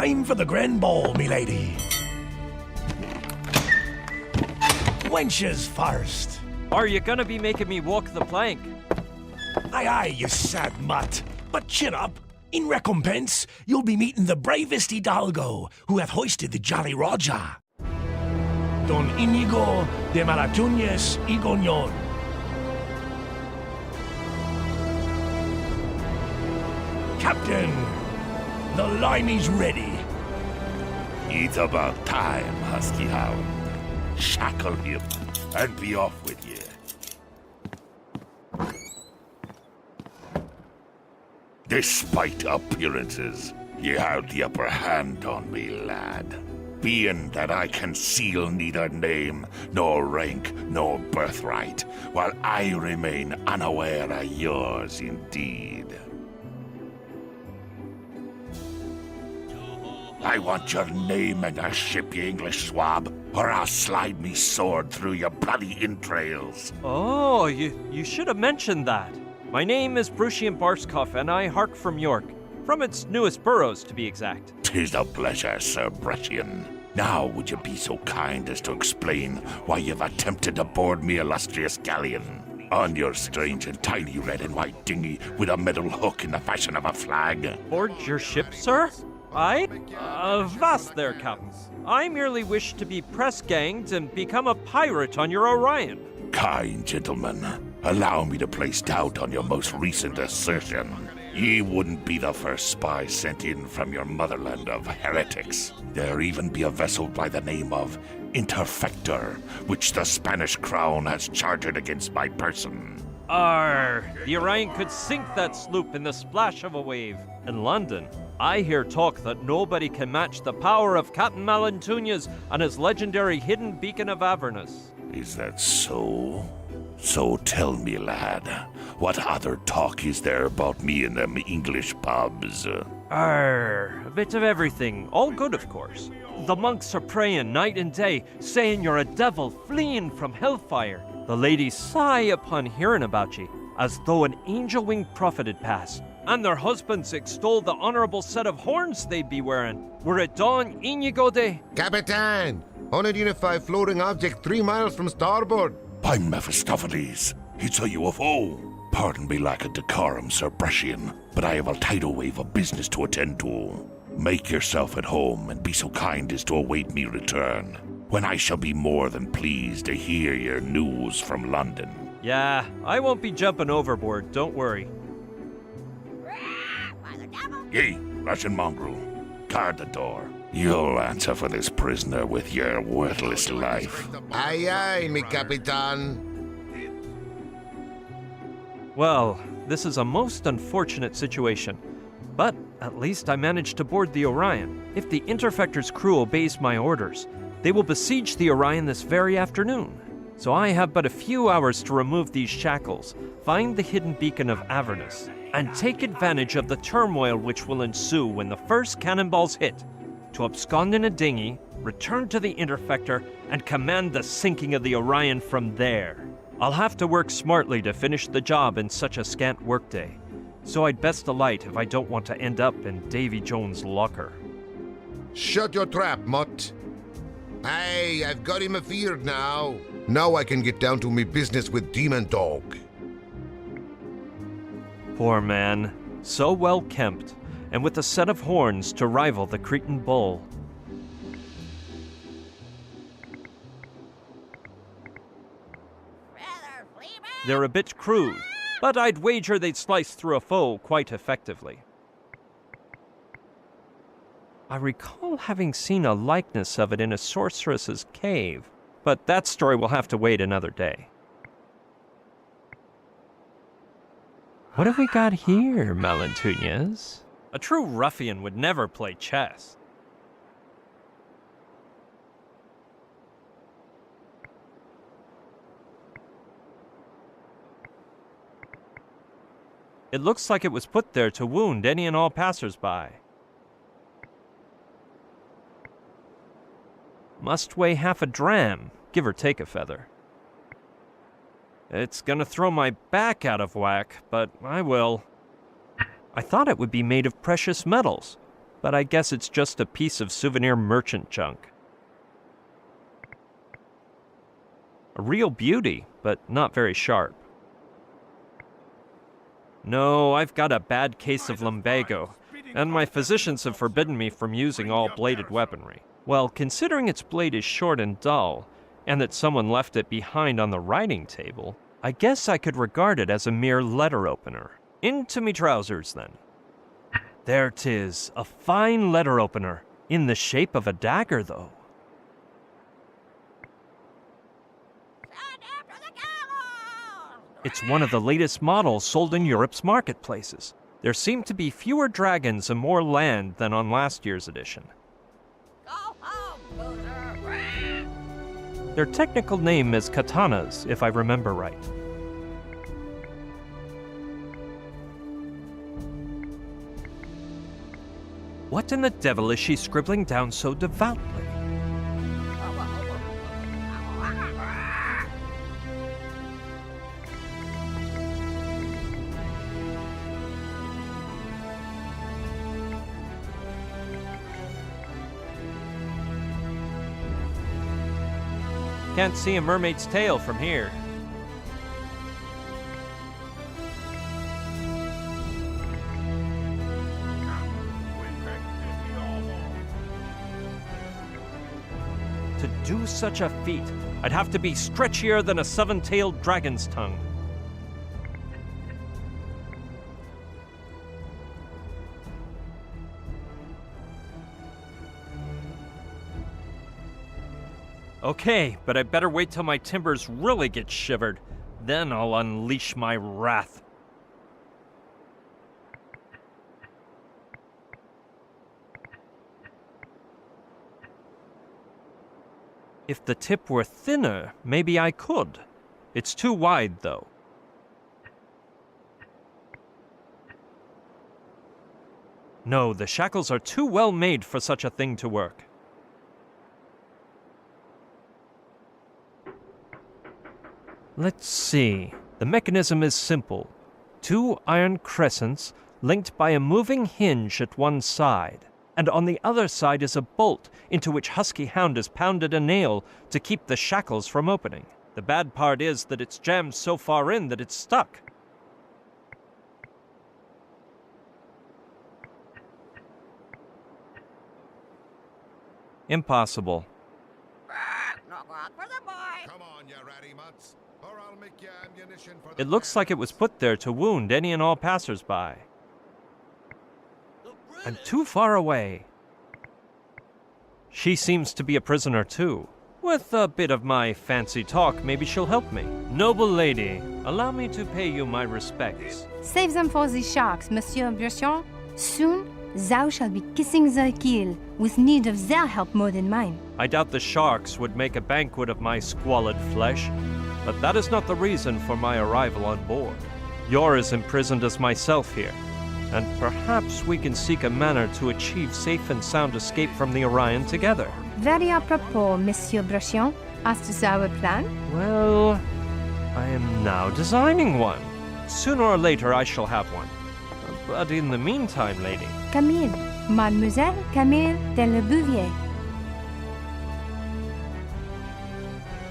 Time for the grand ball, milady. Wenches first. Are you gonna be making me walk the plank? Aye, aye, you sad mutt. But chin up. In recompense, you'll be meeting the bravest hidalgo who hath hoisted the Jolly Roger. Don Inigo de Maratuñez y Goñón. Captain, the limey's ready. It's about time, Husky Hound. Shackle him and be off with ye. Despite appearances, ye have the upper hand on me, lad. Being that I conceal neither name, nor rank, nor birthright, while I remain unaware of yours indeed. I want your name and your ship, ye English swab, or I'll slide me sword through your bloody entrails. Oh, you should have mentioned that. My name is Brucian Barskoff, and I hark from York. From its newest boroughs, to be exact. 'Tis a pleasure, Sir Brettian. Now would you be so kind as to explain why you've attempted to board me illustrious galleon? On your strange and tiny red and white dinghy with a metal hook in the fashion of a flag. Board your ship, sir? I? Vast there, Captain. I merely wish to be press-ganged and become a pirate on your Orion. Kind gentlemen, allow me to place doubt on your most recent assertion. Ye wouldn't be the first spy sent in from your motherland of heretics. There even be a vessel by the name of Interfector, which the Spanish crown has chartered against my person. The Orion could sink that sloop in the splash of a wave. In London, I hear talk that nobody can match the power of Captain Malantuñas and his legendary hidden beacon of Avernus. Is that so? So tell me, lad, what other talk is there about me in them English pubs? A bit of everything. All good, of course. The monks are praying night and day, saying you're a devil fleeing from hellfire. The ladies sigh upon hearing about ye, as though an angel-winged prophet had passed. And their husbands extol the honorable set of horns they'd be wearing. Were it Don Inigo de... Capitan! Unidentified floating object 3 miles from starboard. By Mephistopheles, it's a UFO. Pardon me lack of decorum, Sir Brettian, but I have a tidal wave of business to attend to. Make yourself at home and be so kind as to await me return, when I shall be more than pleased to hear your news from London. Yeah, I won't be jumping overboard, don't worry. Ye, Russian mongrel, guard the door. You'll answer for this prisoner with your worthless life. Aye, aye, mi capitan. Well, this is a most unfortunate situation. But at least I managed to board the Orion. If the Interfector's crew obeys my orders, they will besiege the Orion this very afternoon. So I have but a few hours to remove these shackles, find the hidden beacon of Avernus, and take advantage of the turmoil which will ensue when the first cannonballs hit, to abscond in a dinghy, return to the Interfector, and command the sinking of the Orion from there. I'll have to work smartly to finish the job in such a scant workday, so I'd best alight if I don't want to end up in Davy Jones' locker. Shut your trap, mutt. Aye, I've got him afeared now. Now I can get down to me business with Demon Dog. Poor man, so well kempt, and with a set of horns to rival the Cretan bull. They're a bit crude, but I'd wager they'd slice through a foe quite effectively. I recall having seen a likeness of it in a sorceress's cave, but that story will have to wait another day. What have we got here, Malantuñas? A true ruffian would never play chess. It looks like it was put there to wound any and all passers-by. Must weigh half a dram, give or take a feather. It's gonna throw my back out of whack, but I will. I thought it would be made of precious metals, but I guess it's just a piece of souvenir merchant junk. A real beauty, but not very sharp. No, I've got a bad case of lumbago, and my physicians have forbidden me from using all bladed weaponry. Well, considering its blade is short and dull, and that someone left it behind on the writing table, I guess I could regard it as a mere letter opener. Into me trousers, then. There 'tis, a fine letter opener, in the shape of a dagger, though. It's one of the latest models sold in Europe's marketplaces. There seem to be fewer dragons and more land than on last year's edition. Their technical name is katanas, if I remember right. What in the devil is she scribbling down so devoutly? Can't see a mermaid's tail from here. To do such a feat, I'd have to be stretchier than a seven-tailed dragon's tongue. Okay, but I better wait till my timbers really get shivered. Then I'll unleash my wrath. If the tip were thinner, maybe I could. It's too wide, though. No, the shackles are too well made for such a thing to work. Let's see. The mechanism is simple. 2 iron crescents linked by a moving hinge at one side. And on the other side is a bolt into which Husky Hound has pounded a nail to keep the shackles from opening. The bad part is that it's jammed so far in that it's stuck. Impossible. Come on, you ratty mutts, or I'll make you ammunition for the It looks like it was put there to wound any and all passers-by. I'm too far away. She seems to be a prisoner too. With a bit of my fancy talk, maybe she'll help me. Noble lady, allow me to pay you my respects. Save them for the sharks, Monsieur Brusson. Soon, thou shalt be kissing their keel, with need of their help more than mine. I doubt the sharks would make a banquet of my squalid flesh, but that is not the reason for my arrival on board. You're as imprisoned as myself here, and perhaps we can seek a manner to achieve safe and sound escape from the Orion together. Very apropos, Monsieur Brusson. As to our plan? Well, I am now designing one. Sooner or later I shall have one. But in the meantime, lady... Camille, Mademoiselle Camille de Le Bouvier.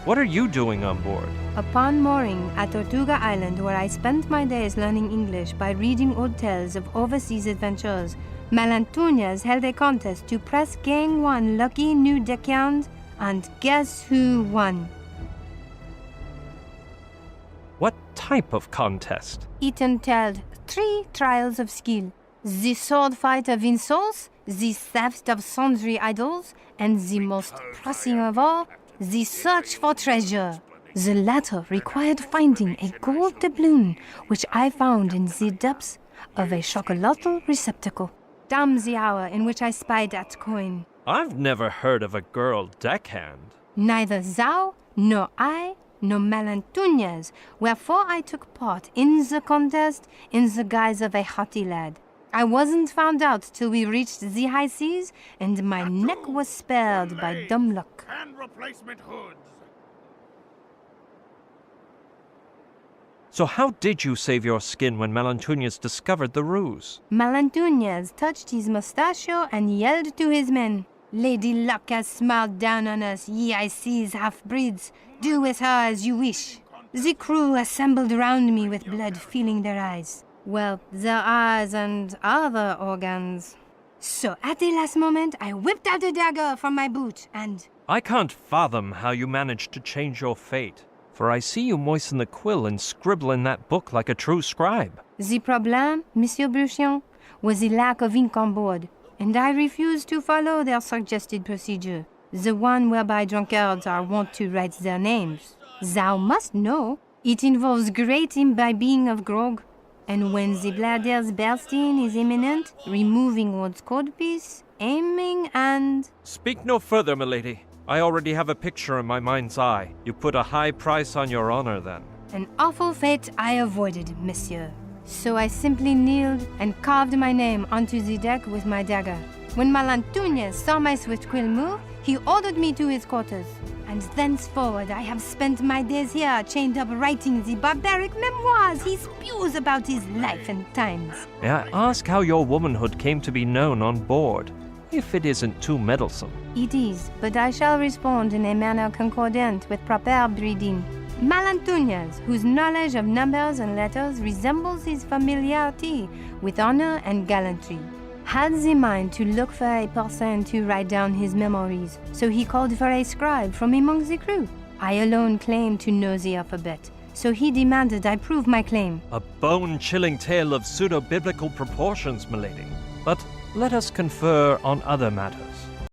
What are you doing on board? Upon mooring at Tortuga Island, where I spent my days learning English by reading old tales of overseas adventures, Malantunas held a contest to press Gang 1 lucky new deckhand, and guess who won? What type of contest? It entailed 3 trials of skill: the sword fight of insults, the theft of sundry idols, and the most pressing of all, the search for treasure. The latter required finding a gold doubloon, which I found in the depths of a chocolatl receptacle. Damn the hour in which I spied that coin. I've never heard of a girl deckhand. Neither thou, nor I, nor Malantunas, wherefore I took part in the contest in the guise of a haughty lad. I wasn't found out till we reached the high seas, and my neck was spared by dumb luck. And replacement hoods. So how did you save your skin when Malantunas discovered the ruse? Malantunas touched his mustachio and yelled to his men, Lady Luck has smiled down on us, ye I sees half-breeds. Do with her as you wish. The crew assembled round me with blood filling their eyes. Well, their eyes and other organs. So at the last moment, I whipped out a dagger from my boot and... I can't fathom how you managed to change your fate, for I see you moisten the quill and scribble in that book like a true scribe. The problem, Monsieur Bruchion, was the lack of ink on board, and I refused to follow their suggested procedure, the one whereby drunkards are wont to write their names. Thou must know, it involves great imbibing of grog, and when the bladder's bursting is imminent, removing one's codpiece, aiming and... Speak no further, milady. I already have a picture in my mind's eye. You put a high price on your honor, then. An awful fate I avoided, monsieur. So I simply kneeled and carved my name onto the deck with my dagger. When Malantunas saw my swift quill move, he ordered me to his quarters. And thenceforward I have spent my days here chained up writing the barbaric memoirs he spews about his life and times. May I ask how your womanhood came to be known on board, if it isn't too meddlesome? It is, but I shall respond in a manner concordant with proper breeding. Malantunas, whose knowledge of numbers and letters resembles his familiarity with honor and gallantry, had the mind to look for a person to write down his memories, so he called for a scribe from among the crew. I alone claimed to know the alphabet, so he demanded I prove my claim. A bone-chilling tale of pseudo-biblical proportions, milady. But let us confer on other matters.